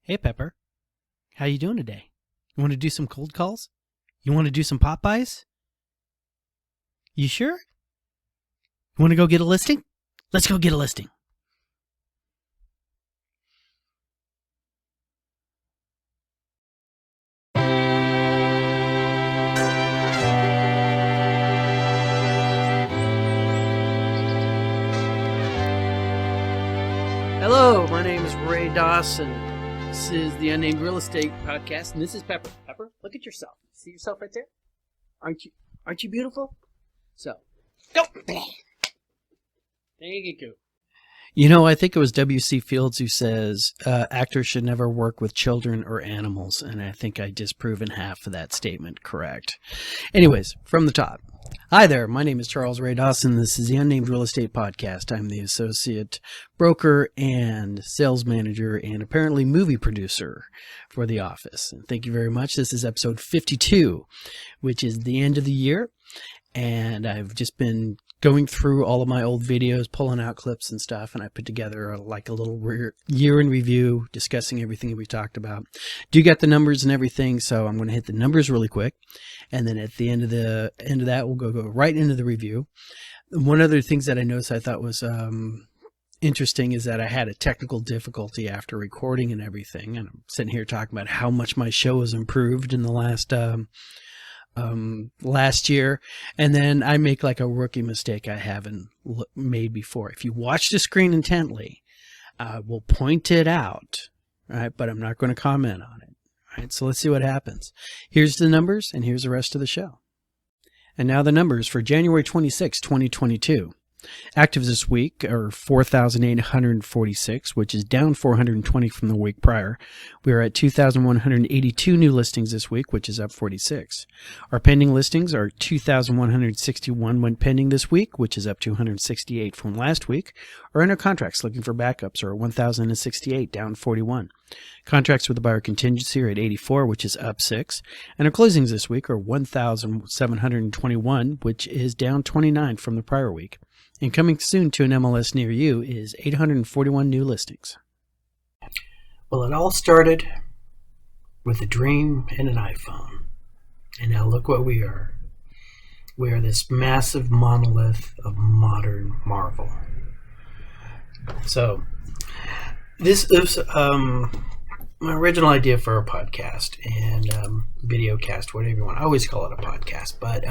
Hey, Pepper. How you doing today? You want to do some cold calls? You want to do some Popeyes? You sure? You want to go get a listing? Let's go get a listing. Hello, my name is Ray Dawson. This is the Unnamed Real Estate Podcast, and this is Pepper. Pepper, look at yourself. See yourself right there? Aren't you beautiful? So, go. There you go. You know, I think it was W.C. Fields who says actors should never work with children or animals, and I think I disproven half of that statement correct. Anyways, from the top. Hi there, my name is Charles Ray Dawson. This is the Unnamed Real Estate Podcast. I'm the associate broker and sales manager and apparently movie producer for The Office. And thank you very much. This is episode 52, which is the end of the year. And I've just been going through all of my old videos, pulling out clips and stuff, and I put together a little year in review, discussing everything that we talked about. Do get the numbers and everything, so I'm going to hit the numbers really quick, and then at the end of that, we'll go right into the review. One of the things that I noticed I thought was interesting is that I had a technical difficulty after recording and everything, and I'm sitting here talking about how much my show has improved in the last year, and then I make like a rookie mistake I haven't made before. If you watch the screen intently, we'll point it out, right? But I'm not going to comment on it, right? So let's see what happens. Here's the numbers, and here's the rest of the show. And now the numbers for January 26, 2022. Actives this week are 4,846, which is down 420 from the week prior. We are at 2,182 new listings this week, which is up 46. Our pending listings are 2,161 went pending this week, which is up 268 from last week. Our under contracts looking for backups are 1,068, down 41. Contracts with the buyer contingency are at 84, which is up 6. And our closings this week are 1,721, which is down 29 from the prior week. And coming soon to an MLS near you is 841 new listings. Well, it all started with a dream and an iPhone. And now look what we are. We are this massive monolith of modern marvel. So, this is my original idea for a podcast and video cast, whatever you want. I always call it a podcast, but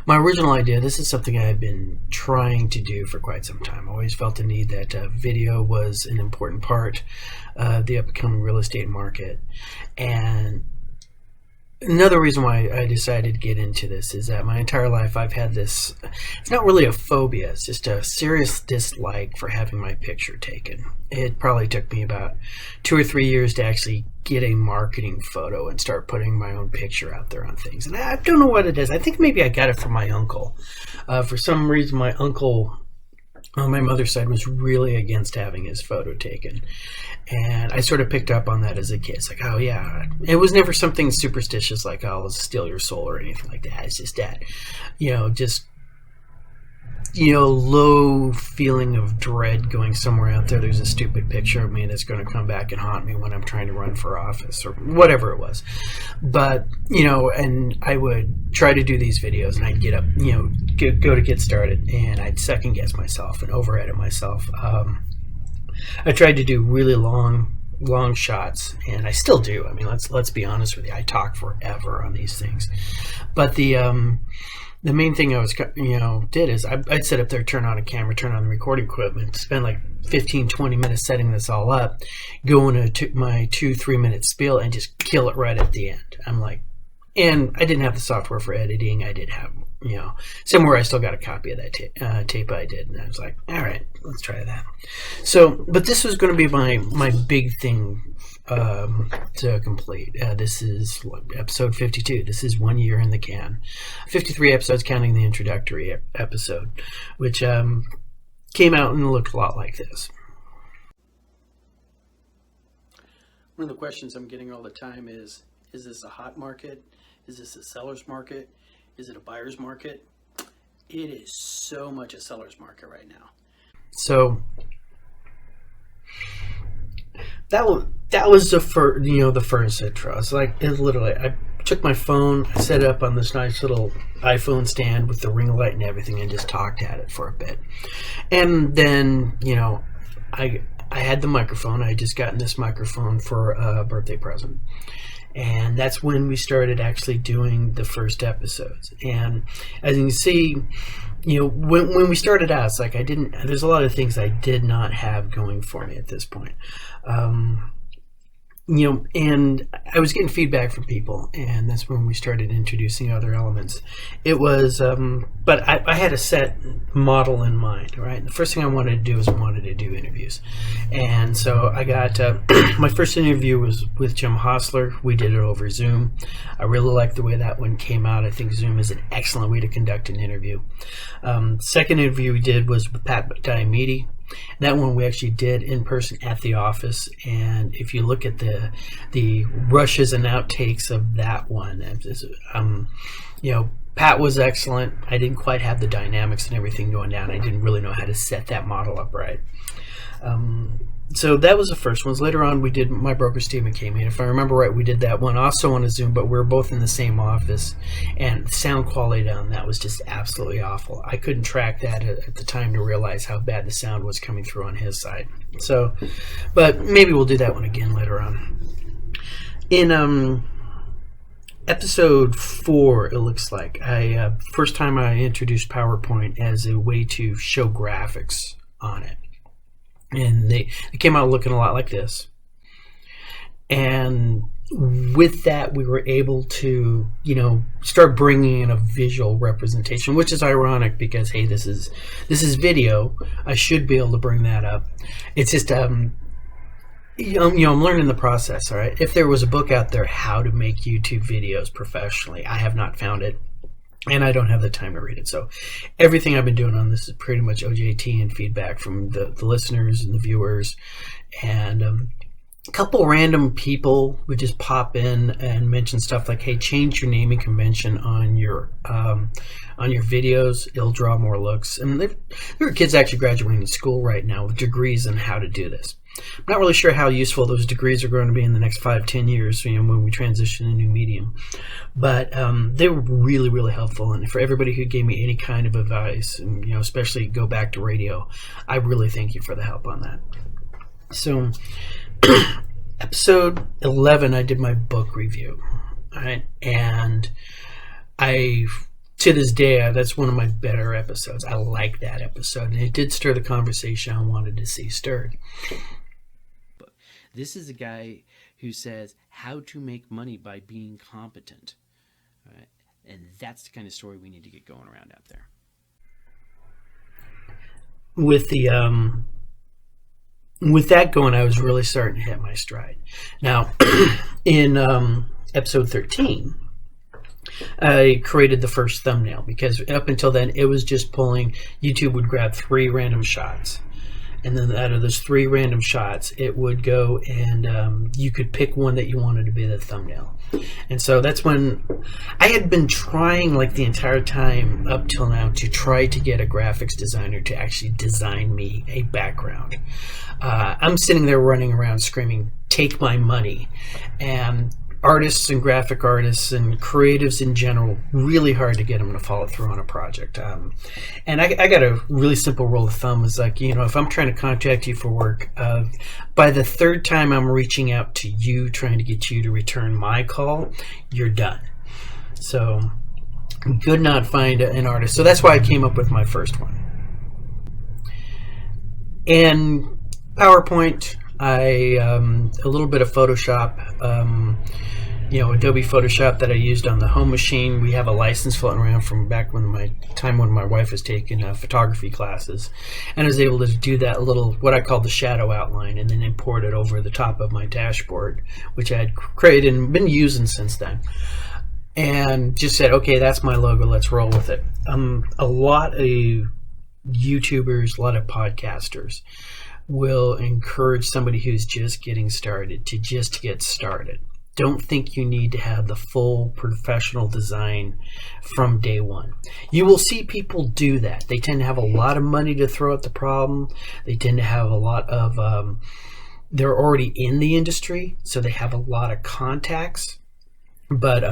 my original idea, this is something I've been trying to do for quite some time. I always felt the need that video was an important part of the upcoming real estate market. And another reason why I decided to get into this is that my entire life I've had this, it's not really a phobia, it's just a serious dislike for having my picture taken. It probably took me about 2 or 3 years to actually get a marketing photo and start putting my own picture out there on things. And I don't know what it is. I think maybe I got it from my uncle. For some reason, my uncle on my mother's side was really against having his photo taken. And I sort of picked up on that as a kid. It's like, oh yeah. It was never something superstitious like, oh, let's steal your soul or anything like that. It's just that, low feeling of dread going somewhere out there. There's a stupid picture of me that's going to come back and haunt me when I'm trying to run for office or whatever it was. But, and I would try to do these videos and I'd get up, go to get started and I'd second guess myself and over edit myself. I tried to do really long shots, and I still do. I mean, let's be honest with you. I talk forever on these things, but the main thing I was, did is I'd sit up there, turn on a camera, turn on the recording equipment, spend like 15-20 minutes setting this all up, go into my 2-3 minute spiel, and just kill it right at the end. I'm like, and I didn't have the software for editing. I did have, somewhere I still got a copy of that tape I did, and I was like, all right, let's try that. So, but this was going to be my big thing to complete. This is episode 52. This is 1 year in the can. 53 episodes counting the introductory episode, which came out and looked a lot like this. One of the questions I'm getting all the time is this a hot market? Is this a seller's market? Is it a buyer's market? It is so much a seller's market right now. So that was the first intro. It's like, literally, I took my phone, I set it up on this nice little iPhone stand with the ring light and everything, and just talked at it for a bit. And then, I had the microphone. I had just gotten this microphone for a birthday present. And that's when we started actually doing the first episodes. And as you can see, when we started out, it's like there's a lot of things I did not have going for me at this point. And I was getting feedback from people, and that's when we started introducing other elements. It was, but I had a set model in mind, right? The first thing I wanted to do is I wanted to do interviews. And so I got, my first interview was with Jim Hostler. We did it over Zoom. I really liked the way that one came out. I think Zoom is an excellent way to conduct an interview. Second interview we did was with Pat Diamede. That one we actually did in person at the office, and if you look at the rushes and outtakes of that one, Pat was excellent. I didn't quite have the dynamics and everything going down. I didn't really know how to set that model up right. So that was the first ones. Later on, we did My Broker Steve McCamey. If I remember right, we did that one also on a Zoom, but we were both in the same office, and sound quality on that was just absolutely awful. I couldn't track that at the time to realize how bad the sound was coming through on his side. So, but maybe we'll do that one again later on. In episode 4, it looks like, first time I introduced PowerPoint as a way to show graphics on it. And they came out looking a lot like this. And with that, we were able to, start bringing in a visual representation, which is ironic because, hey, this is video. I should be able to bring that up. It's just, I'm learning the process, all right? If there was a book out there, how to make YouTube videos professionally, I have not found it. And I don't have the time to read it. So everything I've been doing on this is pretty much OJT and feedback from the listeners and the viewers. And a couple random people would just pop in and mention stuff like, hey, change your naming convention on your videos. It'll draw more looks. And there are kids actually graduating school right now with degrees on how to do this. I'm not really sure how useful those degrees are going to be in the next 5-10 years, when we transition to a new medium. But they were really, really helpful. And for everybody who gave me any kind of advice, and especially go back to radio, I really thank you for the help on that. So, episode 11, I did my book review, right? And to this day, that's one of my better episodes. I like that episode, and it did stir the conversation I wanted to see stirred. This is a guy who says how to make money by being competent. All right? And that's the kind of story we need to get going around out there. With that going, I was really starting to hit my stride. Now, in episode 13, I created the first thumbnail because up until then, it was just pulling. YouTube would grab 3 random shots. And then out of those 3 random shots, it would go and you could pick one that you wanted to be the thumbnail. And so that's when I had been trying like the entire time up till now to try to get a graphics designer to actually design me a background. I'm sitting there running around screaming, take my money. And artists and graphic artists and creatives in general, really hard to get them to follow through on a project. And I got a really simple rule of thumb. Is like, if I'm trying to contact you for work, by the 3rd time I'm reaching out to you, trying to get you to return my call, you're done. So could not find an artist. So that's why I came up with my first one. And PowerPoint, a little bit of Photoshop, Adobe Photoshop that I used on the home machine. We have a license floating around from back when my wife was taking photography classes, and I was able to do that little, what I call the shadow outline, and then import it over the top of my dashboard, which I had created and been using since then. And just said, okay, that's my logo, let's roll with it. A lot of YouTubers, a lot of podcasters will encourage somebody who's just getting started to just get started. Don't think you need to have the full professional design from day one. You will see people do that. They tend to have a lot of money to throw at the problem. They tend to have a lot of they're already in the industry, so they have a lot of contacts. But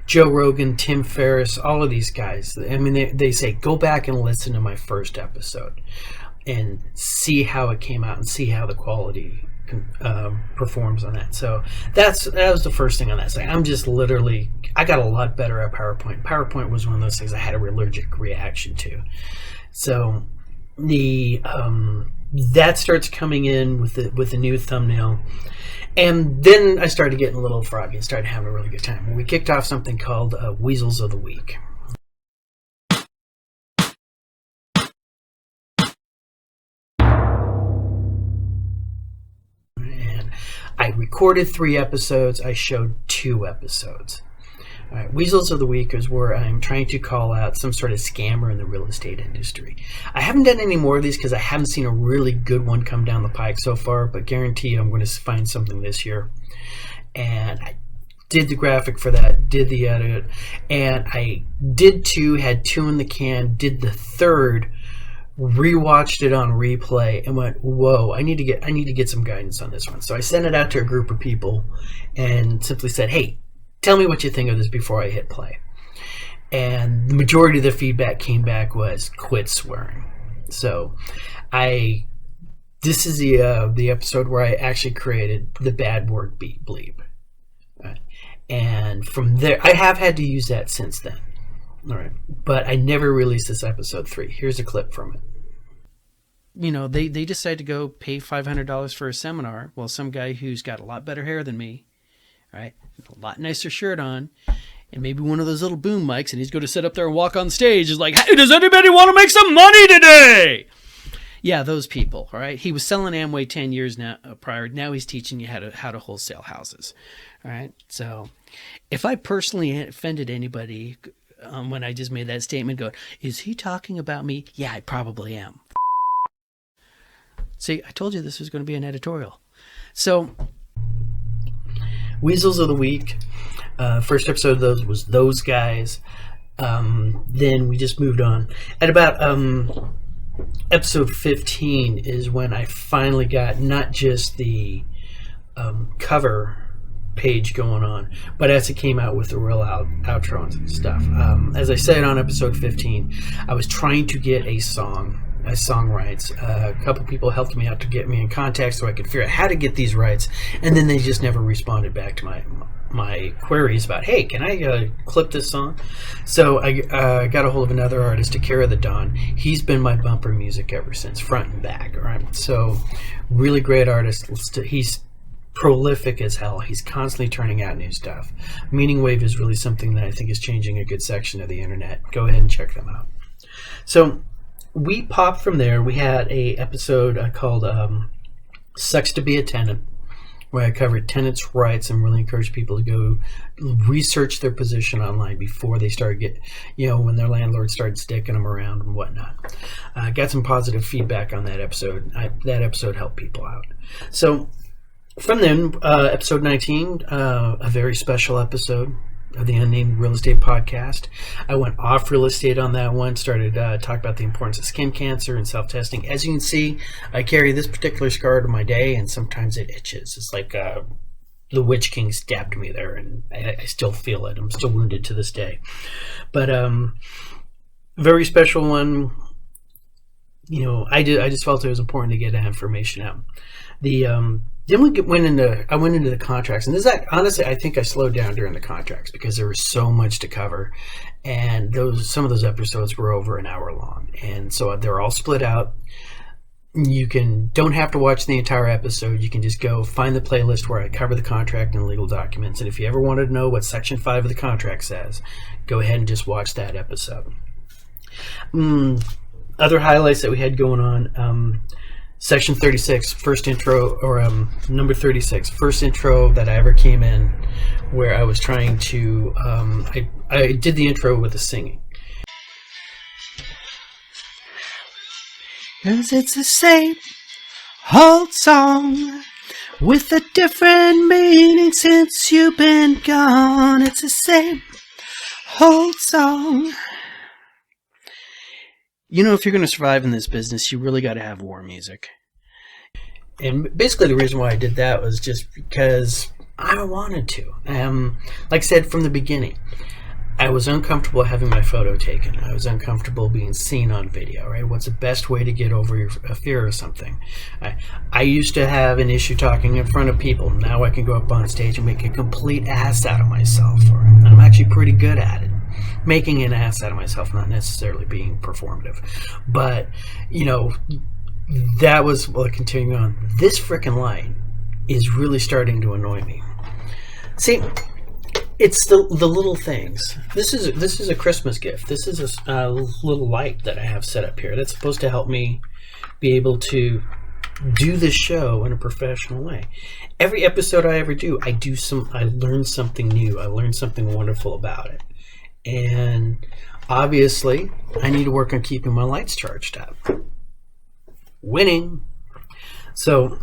Joe Rogan, Tim Ferriss, all of these guys, I mean, they say, go back and listen to my first episode and see how it came out and see how the quality performs on that. So that was the first thing on that side. I got a lot better at PowerPoint. PowerPoint was one of those things I had a allergic reaction to. So that starts coming in with the new thumbnail. And then I started getting a little froggy and started having a really good time. We kicked off something called Weasels of the Week. And I recorded 3 episodes. I showed 2 episodes. All right, Weasels of the Week is where I'm trying to call out some sort of scammer in the real estate industry. I haven't done any more of these because I haven't seen a really good one come down the pike so far, but guarantee I'm going to find something this year. And I did the graphic for that, did the edit, and I had 2 in the can, did the 3rd, rewatched it on replay, and went, whoa, I need to get some guidance on this one. So I sent it out to a group of people and simply said, hey, tell me what you think of this before I hit play. And the majority of the feedback came back was quit swearing. So this is the episode where I actually created the bad word bleep. And from there, I have had to use that since then. All right. But I never released this episode 3. Here's a clip from it. You know, they decide to go pay $500 for a seminar. Well, some guy who's got a lot better hair than me, right, a lot nicer shirt on, and maybe one of those little boom mics, and he's going to sit up there and walk on stage is like, hey, does anybody want to make some money today? Yeah, those people, all right? He was selling Amway 10 years prior. Now he's teaching you how to wholesale houses, all right? So if I personally offended anybody when I just made that statement, go, is he talking about me? Yeah, I probably am. See, I told you this was going to be an editorial. So Weasels of the Week. First episode of those was those guys. Then we just moved on. At about episode 15 is when I finally got not just the cover page going on, but as it came out with the real outro and stuff. As I said on episode 15, I was trying to get a song rights. A couple people helped me out to get me in contact so I could figure out how to get these rights, and then they just never responded back to my queries about, hey, can I clip this song? So I got a hold of another artist, Akira the Dawn. He's been my bumper music ever since, front and back. All right, so really great artist. He's prolific as hell. He's constantly turning out new stuff. Meaning Wave is really something that I think is changing a good section of the internet. Go ahead and check them out. So we popped from there. We had a episode called Sucks to Be a Tenant, where I covered tenants' rights and really encourage people to go research their position online before they start when their landlord started sticking them around and whatnot. Got some positive feedback on that episode. That episode helped people out. So from then, episode 19, a very special episode of the Unnamed Real Estate Podcast. I went off real estate on that one, started talking about the importance of skin cancer and self-testing. As you can see, I carry this particular scar to my day, and sometimes it itches. It's like the Witch King stabbed me there, and I still feel it. I'm still wounded to this day. But very special one. I just felt it was important to get that information out. Then I went into the contracts, and honestly, I think I slowed down during the contracts because there was so much to cover, and some of those episodes were over an hour long, and so they're all split out. You don't have to watch the entire episode. You can just go find the playlist where I cover the contract and legal documents, and if you ever wanted to know what Section 5 of the contract says, go ahead and just watch that episode. Other highlights that we had going on. Section 36, first intro, or number 36, first intro that I ever came in, where I was trying to, I did the intro with the singing. 'Cause it's the same old song with a different meaning since you've been gone. It's the same old song. If you're going to survive in this business, you really got to have war music. And basically the reason why I did that was just because I wanted to. Like I said from the beginning, I was uncomfortable having my photo taken. I was uncomfortable being seen on video, right? What's the best way to get over a fear of something? I used to have an issue talking in front of people. Now I can go up on stage and make a complete ass out of myself. And I'm actually pretty good at it. Making an ass out of myself, not necessarily being performative. But, you know, that was, well, continuing on. This frickin' light is really starting to annoy me. See, it's the little things. This is a Christmas gift. This is a little light that I have set up here that's supposed to help me be able to do this show in a professional way. Every episode I ever do, I learn something new. I learn something wonderful about it. And obviously, I need to work on keeping my lights charged up. Winning. So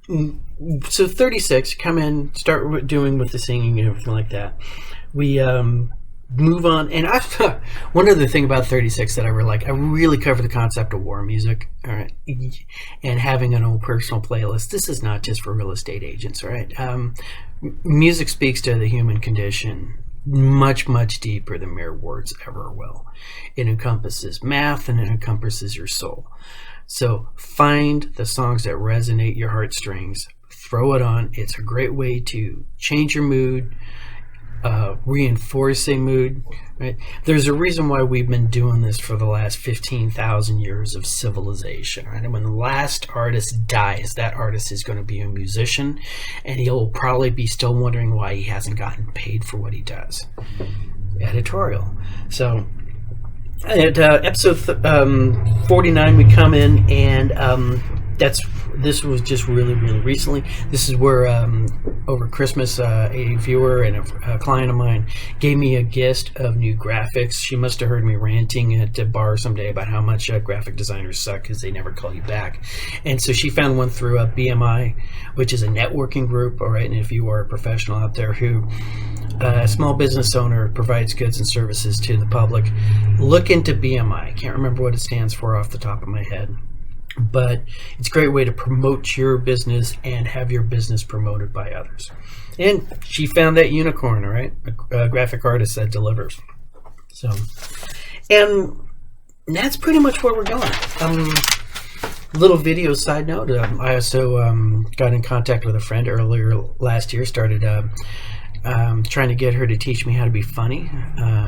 36, come in, start doing with the singing and everything like that. We move on, and one other thing about 36 that I really like, I really cover the concept of war music, all right, and having an own personal playlist. This is not just for real estate agents, all right. Music speaks to the human condition much, much deeper than mere words ever will. It encompasses math and it encompasses your soul. So find the songs that resonate your heartstrings, throw it on. It's a great way to change your mood, reinforce a mood. Right? There's a reason why we've been doing this for the last 15,000 years of civilization. Right? And when the last artist dies, that artist is going to be a musician, and he'll probably be still wondering why he hasn't gotten paid for what he does. Editorial. So at episode 49, we come in, and this was just really, really recently. This is where over Christmas, a viewer and a client of mine gave me a gift of new graphics. She must have heard me ranting at the bar someday about how much graphic designers suck because they never call you back. And so she found one through BMI, which is a networking group. All right, and if you are a professional out there who a small business owner provides goods and services to the public, look into BMI. I can't remember what it stands for off the top of my head, but it's a great way to promote your business and have your business promoted by others. And she found that unicorn, all right, a graphic artist that delivers. So, and that's pretty much where we're going. Little video side note, I also got in contact with a friend earlier last year, started trying to get her to teach me how to be funny.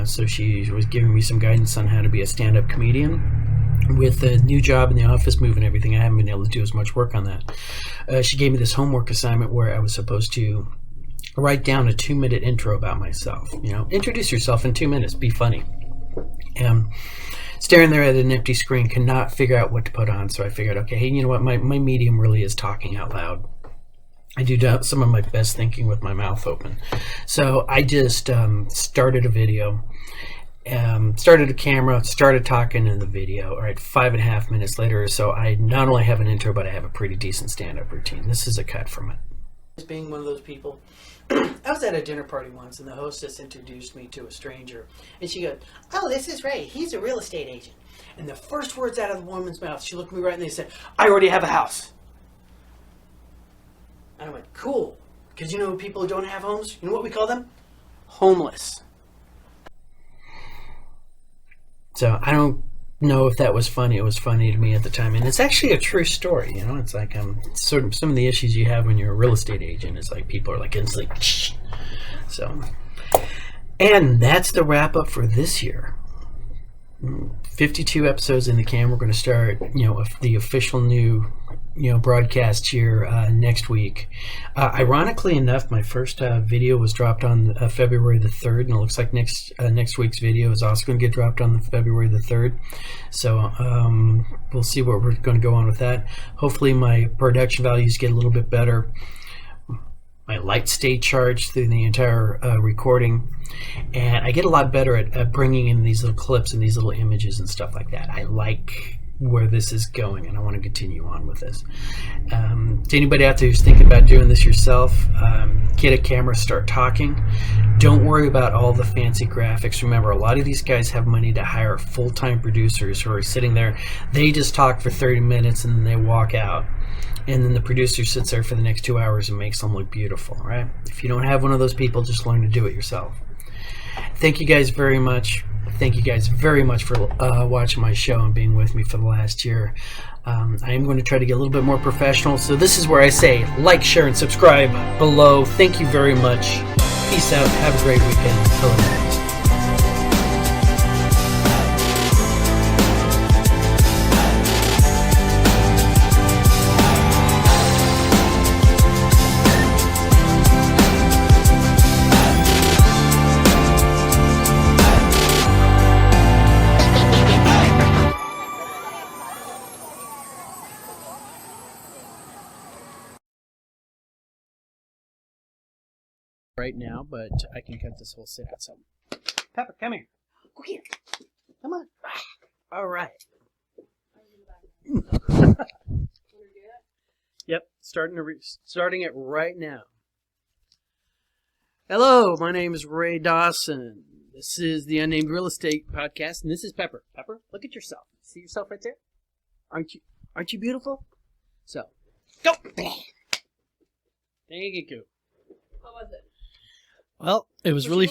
So she was giving me some guidance on how to be a stand-up comedian. With a new job in the office, moving everything, I haven't been able to do as much work on that. She gave me this homework assignment where I was supposed to write down a 2-minute intro about myself. You know, introduce yourself in 2 minutes, be funny. And staring there at an empty screen, cannot figure out what to put on. So I figured, okay, hey, you know what? My medium really is talking out loud. I do some of my best thinking with my mouth open. So I just started a video. Started a camera, started talking in the video. All right, 5.5 minutes later or so, I not only have an intro, but I have a pretty decent stand-up routine. This is a cut from it. Being one of those people, I was at a dinner party once, and the hostess introduced me to a stranger, and she goes, "Oh, this is Ray. He's a real estate agent." And the first words out of the woman's mouth, she looked me right in the face and said, "I already have a house." And I went, "Cool," because you know people who don't have homes, you know what we call them? Homeless. So I don't know if that was funny. It was funny to me at the time, and it's actually a true story. You know, it's like sort of some of the issues you have when you're a real estate agent. It's like people are like instantly. Shh. So, and that's the wrap up for this year. 52 episodes in the can. We're going to start, you know, the official new, you know, broadcast here next week. Ironically enough, my first video was dropped on February the 3rd, and it looks like next week's video is also going to get dropped on February the 3rd. So we'll see what we're going to go on with that. Hopefully my production values get a little bit better. My lights stay charged through the entire recording, and I get a lot better at bringing in these little clips and these little images and stuff like that. I like where this is going, and I want to continue on with this. To anybody out there who's thinking about doing this yourself, get a camera, start talking. Don't worry about all the fancy graphics. Remember, a lot of these guys have money to hire full-time producers who are sitting there. They just talk for 30 minutes and then they walk out. And then the producer sits there for the next 2 hours and makes them look beautiful, right? If you don't have one of those people, just learn to do it yourself. Thank you guys very much. Thank you guys very much for watching my show and being with me for the last year. I am going to try to get a little bit more professional. So this is where I say like, share, and subscribe below. Thank you very much. Peace out. Have a great weekend. Until next. Right now, but I can cut this whole set. So, Pepper, come here. Go here. Come on. All right. Yep, starting it right now. Hello, my name is Ray Dawson. This is the Unnamed Real Estate Podcast, and this is Pepper. Pepper, look at yourself. See yourself right there? Aren't you beautiful? So, go. Thank you. What was it? Well, it was really